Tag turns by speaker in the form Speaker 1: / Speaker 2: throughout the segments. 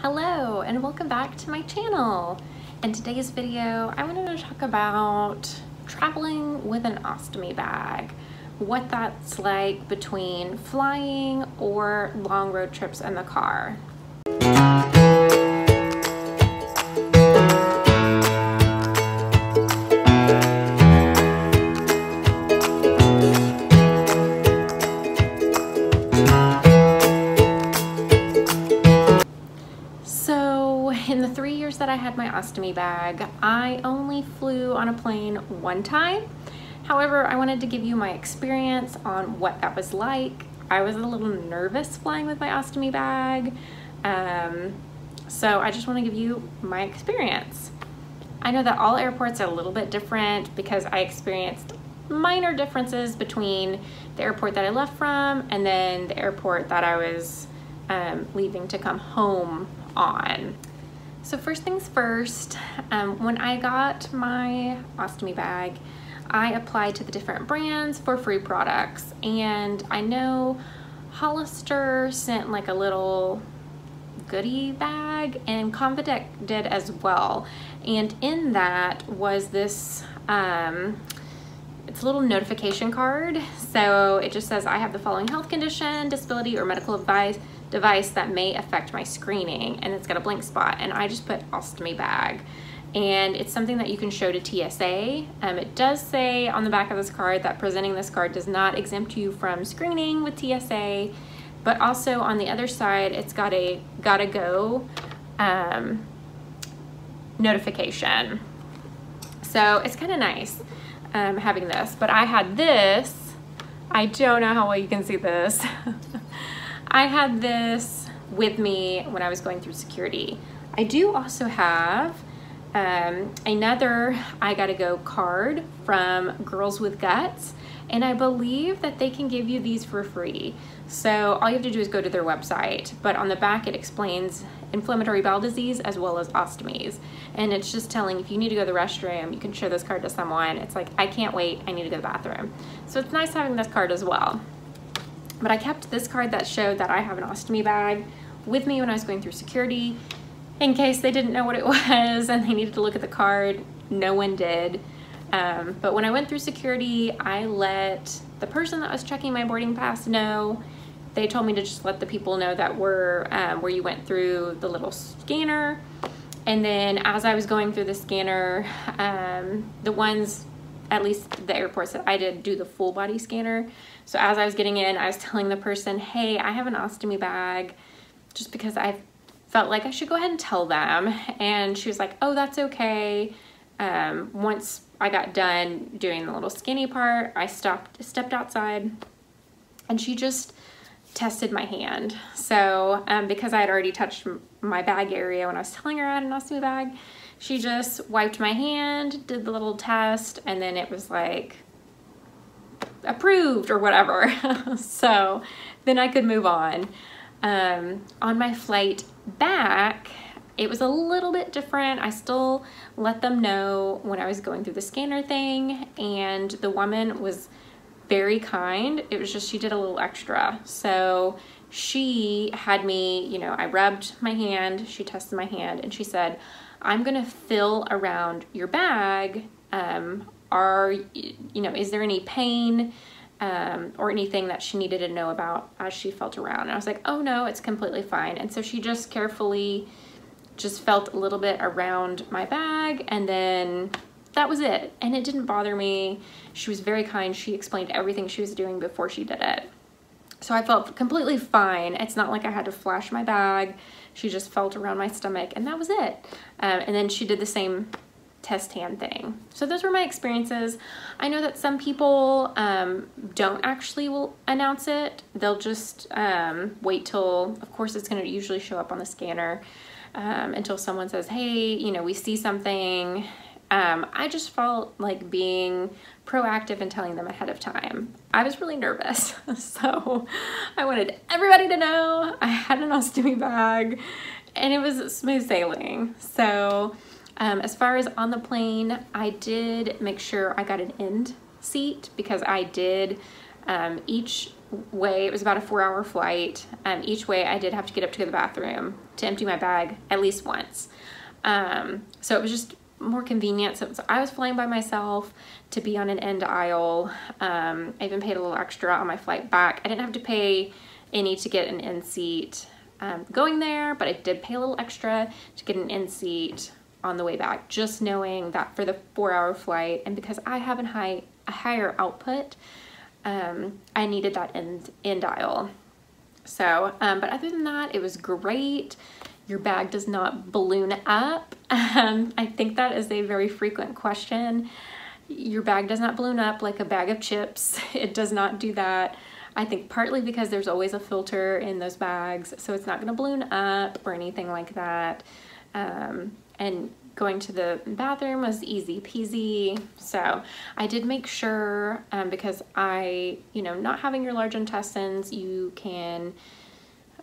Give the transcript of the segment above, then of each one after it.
Speaker 1: Hello and welcome back to my channel. In today's video, I wanted to talk about traveling with an ostomy bag, what that's like between flying or long road trips in the car. In the 3 years that I had my ostomy bag, I only flew on a plane one time. However, I wanted to give you my experience on what that was like. I was a little nervous flying with my ostomy bag, so I just want to give you my experience. I know that all airports are a little bit different because I experienced minor differences between the airport that I left from and then the airport that I was leaving to come home on. So first things first, when I got my ostomy bag, I applied to the different brands for free products, and I know Hollister sent like a little goodie bag, and Convidec did as well. And in that was this, it's a little notification card. So it just says, I have the following health condition, disability, or medical device that may affect my screening, and it's got a blank spot, and I just put ostomy bag, and it's something that you can show to TSA. It does say on the back of this card that presenting this card does not exempt you from screening with TSA, but also on the other side it's got a gotta go notification. So it's kind of nice having this, but I had this, I don't know how well you can see this. I had this with me when I was going through security. I do also have another I Gotta Go card from Girls with Guts, and I believe that they can give you these for free. So all you have to do is go to their website, but on the back it explains inflammatory bowel disease as well as ostomies. And it's just telling if you need to go to the restroom, you can show this card to someone. It's like, I can't wait, I need to go to the bathroom. So it's nice having this card as well. But I kept this card that showed that I have an ostomy bag with me when I was going through security in case they didn't know what it was and they needed to look at the card. No one did. But when I went through security, I let the person that was checking my boarding pass know. They told me to just let the people know that where you went through the little scanner. And then as I was going through the scanner, the ones, at least the airports that I did, do the full body scanner. So as I was getting in, I was telling the person, hey, I have an ostomy bag, just because I felt like I should go ahead and tell them. And she was like, oh, that's okay. Once I got done doing the little skinny part, I stepped outside, and she just tested my hand. So because I had already touched my bag area when I was telling her I had an ostomy bag, she just wiped my hand, did the little test, and then it was like approved or whatever. So then I could move on. On my flight back, it was a little bit different. I still let them know when I was going through the scanner thing, and the woman was very kind. It was just she did a little extra. So she had me, you know, I rubbed my hand, she tested my hand, and she said, I'm gonna feel around your bag. Is there any pain or anything that she needed to know about as she felt around? And I was like, oh no, it's completely fine. And so she just carefully just felt a little bit around my bag, and then that was it. And it didn't bother me. She was very kind. She explained everything she was doing before she did it. So I felt completely fine. It's not like I had to flash my bag. She just felt around my stomach, and that was it. And then she did the same test hand thing. So those were my experiences. I know that some people don't actually will announce it. They'll just wait till, of course it's going to usually show up on the scanner, until someone says, hey, you know, we see something. I just felt like being proactive and telling them ahead of time. I was really nervous, so I wanted everybody to know I had an ostomy bag, and it was smooth sailing. So as far as on the plane, I did make sure I got an end seat, because I did each way, it was about a 4-hour flight. Each way I did have to get up to the bathroom to empty my bag at least once. So it was just more convenient. So I was flying by myself to be on an end aisle. I even paid a little extra on my flight back. I didn't have to pay any to get an end seat going there, but I did pay a little extra to get an end seat on the way back, just knowing that for the 4-hour flight, and because I have a higher output, I needed that end aisle. So, but other than that, it was great. Your bag does not balloon up. I think that is a very frequent question. Your bag does not balloon up like a bag of chips. It does not do that. I think partly because there's always a filter in those bags, so it's not gonna balloon up or anything like that. And going to the bathroom was easy peasy. So I did make sure, because not having your large intestines, you can,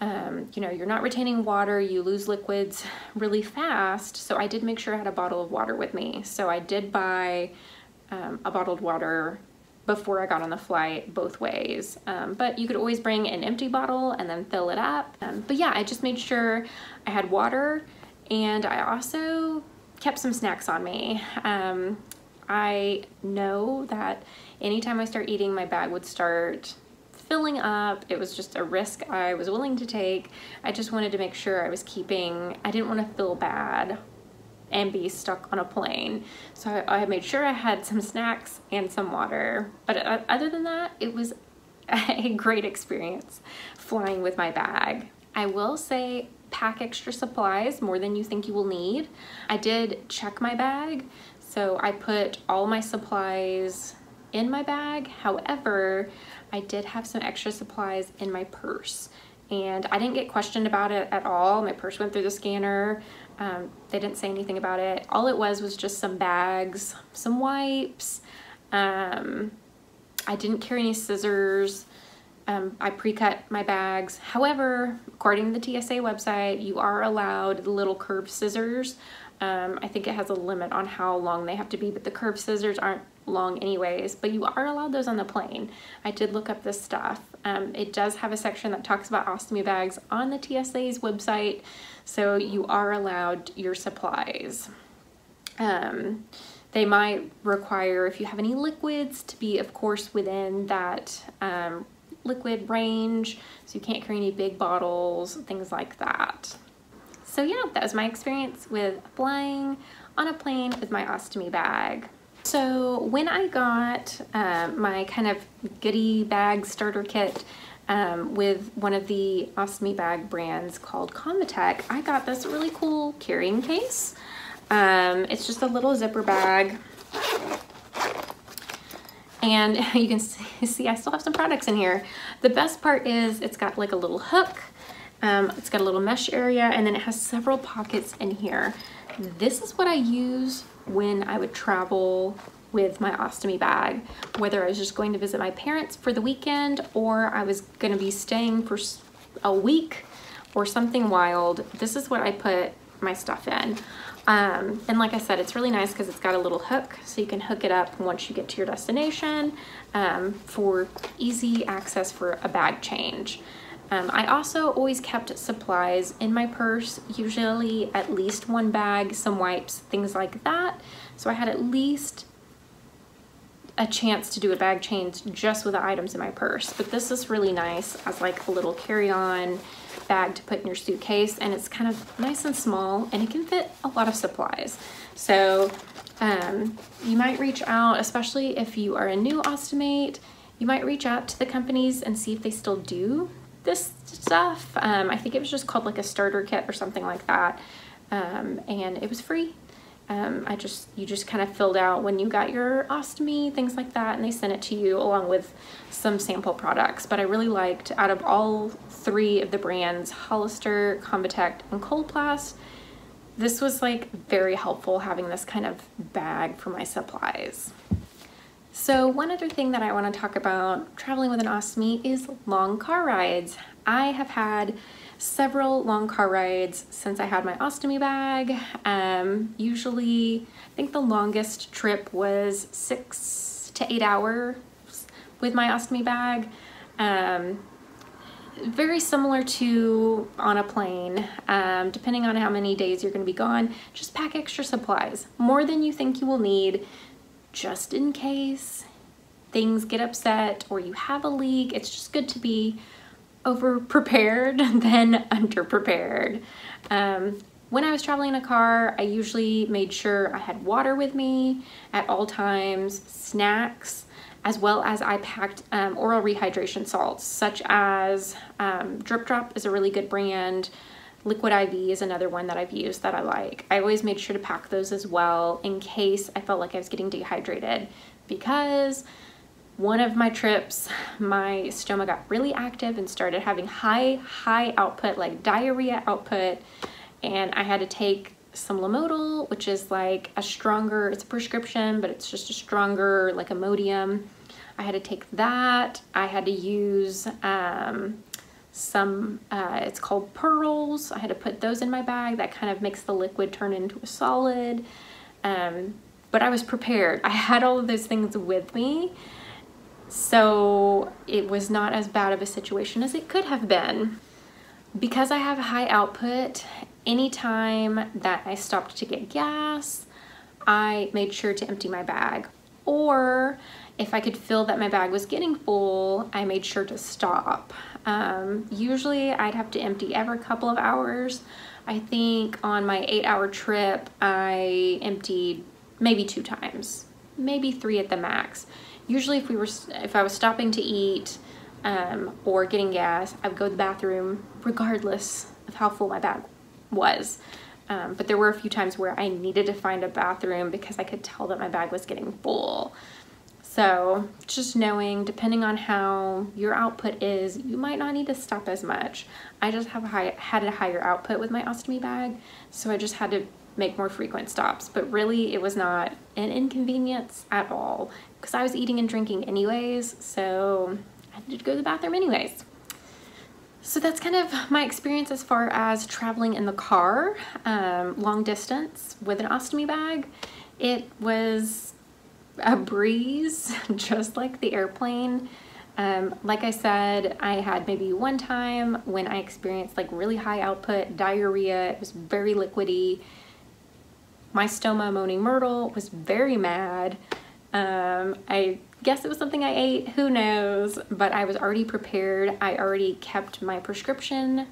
Speaker 1: you're not retaining water, you lose liquids really fast. So I did make sure I had a bottle of water with me. So I did buy a bottled water before I got on the flight both ways. But you could always bring an empty bottle and then fill it up. But yeah, I just made sure I had water, and I also kept some snacks on me. I know that anytime I start eating, my bag would start filling up. It was just a risk I was willing to take. I just wanted to make sure I didn't want to feel bad and be stuck on a plane. So I made sure I had some snacks and some water. But other than that, it was a great experience flying with my bag. I will say, pack extra supplies, more than you think you will need. I did check my bag, so I put all my supplies in my bag. However, I did have some extra supplies in my purse, and I didn't get questioned about it at all. My purse went through the scanner. They didn't say anything about it. All it was just some bags, some wipes. I didn't carry any scissors. I pre-cut my bags. However, according to the TSA website, you are allowed little curved scissors. I think it has a limit on how long they have to be, but the curved scissors aren't long anyways, but you are allowed those on the plane. I did look up this stuff. It does have a section that talks about ostomy bags on the TSA's website, so you are allowed your supplies. They might require, if you have any liquids, to be, of course, within that liquid range, so you can't carry any big bottles, things like that. So yeah, that was my experience with flying on a plane with my ostomy bag. So when I got my kind of goodie bag starter kit with one of the ostomy bag brands called Convatec, I got this really cool carrying case. It's just a little zipper bag. And you can see I still have some products in here. The best part is it's got like a little hook, it's got a little mesh area, and then it has several pockets in here. This is what I use when I would travel with my ostomy bag, whether I was just going to visit my parents for the weekend or I was gonna be staying for a week or something wild. This is what I put my stuff in. And like I said, it's really nice because it's got a little hook, so you can hook it up once you get to your destination for easy access for a bag change. I also always kept supplies in my purse, usually at least one bag, some wipes, things like that. So I had at least a chance to do a bag change just with the items in my purse. But this is really nice as like a little carry-on bag to put in your suitcase, and it's kind of nice and small, and it can fit a lot of supplies. So you might reach out, especially if you are a new ostomate, you might reach out to the companies and see if they still do this stuff. I think it was just called like a starter kit or something like that, and it was free. You just kind of filled out when you got your ostomy, things like that, and they sent it to you along with some sample products. But I really liked, out of all three of the brands, Hollister, Convatec, and Coloplast, this was like very helpful having this kind of bag for my supplies. So one other thing that I want to talk about traveling with an ostomy is long car rides. I have had several long car rides since I had my ostomy bag. Usually, I think the longest trip was 6 to 8 hours with my ostomy bag. Very similar to on a plane, depending on how many days you're going to be gone, just pack extra supplies, more than you think you will need, just in case things get upset or you have a leak. It's just good to be over prepared than under prepared. When I was traveling in a car, I usually made sure I had water with me at all times, snacks, as well as I packed oral rehydration salts, such as Drip Drop is a really good brand. Liquid IV is another one that I've used that I like. I always made sure to pack those as well in case I felt like I was getting dehydrated, because one of my trips, my stoma got really active and started having high output, like diarrhea output, and I had to take some Lamodal, which is like a stronger, it's a prescription, but it's just a stronger, like Imodium. I had to take that. I had to use it's called pearls. I had to put those in my bag. That kind of makes the liquid turn into a solid. But I was prepared. I had all of those things with me. So it was not as bad of a situation as it could have been. Because I have high output, anytime that I stopped to get gas, I made sure to empty my bag. Or if I could feel that my bag was getting full, I made sure to stop. Usually I'd have to empty every couple of hours. I think on my 8-hour trip, I emptied maybe 2 times, maybe 3 at the max. Usually if I was stopping to eat or getting gas, I would go to the bathroom regardless of how full my bag was. But there were a few times where I needed to find a bathroom because I could tell that my bag was getting full. So just knowing, depending on how your output is, you might not need to stop as much. I just had a higher output with my ostomy bag, so I just had to make more frequent stops. But really, it was not an inconvenience at all because I was eating and drinking anyways, so I needed to go to the bathroom anyways. So that's kind of my experience as far as traveling in the car, long distance with an ostomy bag. It was a breeze, just like the airplane. Like I said, I had maybe one time when I experienced like really high output diarrhea. It was very liquidy. My stoma moaning myrtle was very mad. I guess it was something I ate, who knows, but I was already prepared. I already kept my prescription,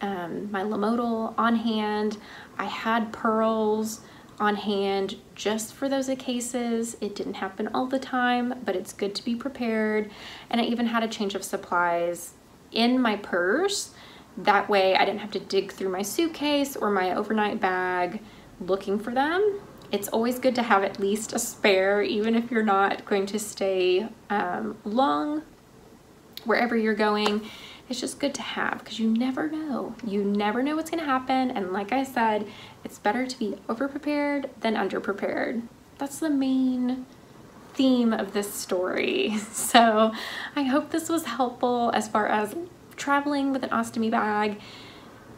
Speaker 1: my Lamodal on hand. I had pearls on hand just for those cases. It didn't happen all the time, but it's good to be prepared. And I even had a change of supplies in my purse. That way I didn't have to dig through my suitcase or my overnight bag looking for them. It's always good to have at least a spare, even if you're not going to stay long wherever you're going. It's just good to have because you never know. You never know what's going to happen. And like I said, it's better to be over-prepared than under-prepared. That's the main theme of this story. So I hope this was helpful as far as traveling with an ostomy bag.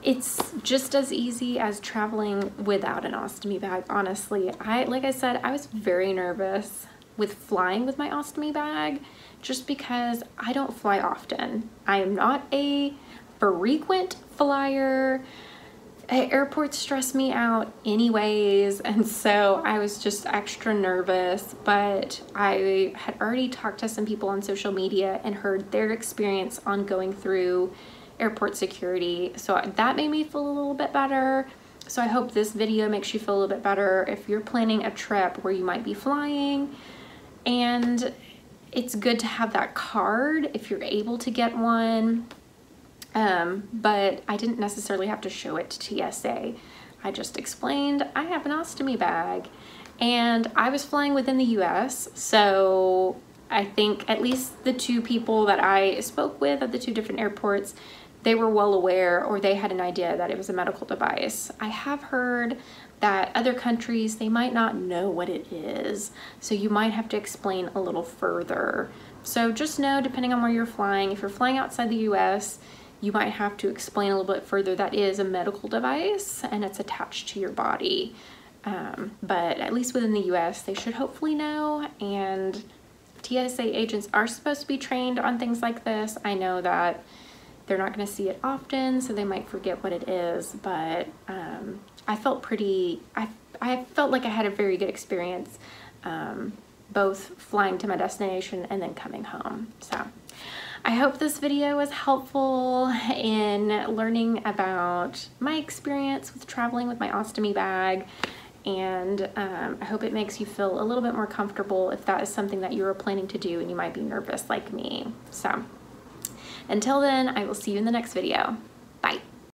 Speaker 1: It's just as easy as traveling without an ostomy bag, honestly. Like I said, I was very nervous with flying with my ostomy bag just because I don't fly often. I am not a frequent flyer. Airports stress me out anyways, and so I was just extra nervous, but I had already talked to some people on social media and heard their experience on going through airport security, so that made me feel a little bit better. So I hope this video makes you feel a little bit better if you're planning a trip where you might be flying. And it's good to have that card if you're able to get one, but I didn't necessarily have to show it to TSA. I just explained I have an ostomy bag, and I was flying within the US, so I think at least the 2 people that I spoke with at the 2 different airports, they were well aware, or they had an idea that it was a medical device. I have heard that other countries, they might not know what it is, so you might have to explain a little further. So just know, depending on where you're flying, if you're flying outside the US, you might have to explain a little bit further that is a medical device and it's attached to your body. But at least within the US, they should hopefully know, and TSA agents are supposed to be trained on things like this. I know that they're not going to see it often, so they might forget what it is, but I felt I felt like I had a very good experience, both flying to my destination and then coming home. So I hope this video was helpful in learning about my experience with traveling with my ostomy bag, and I hope it makes you feel a little bit more comfortable if that is something that you are planning to do and you might be nervous like me. So until then, I will see you in the next video. Bye.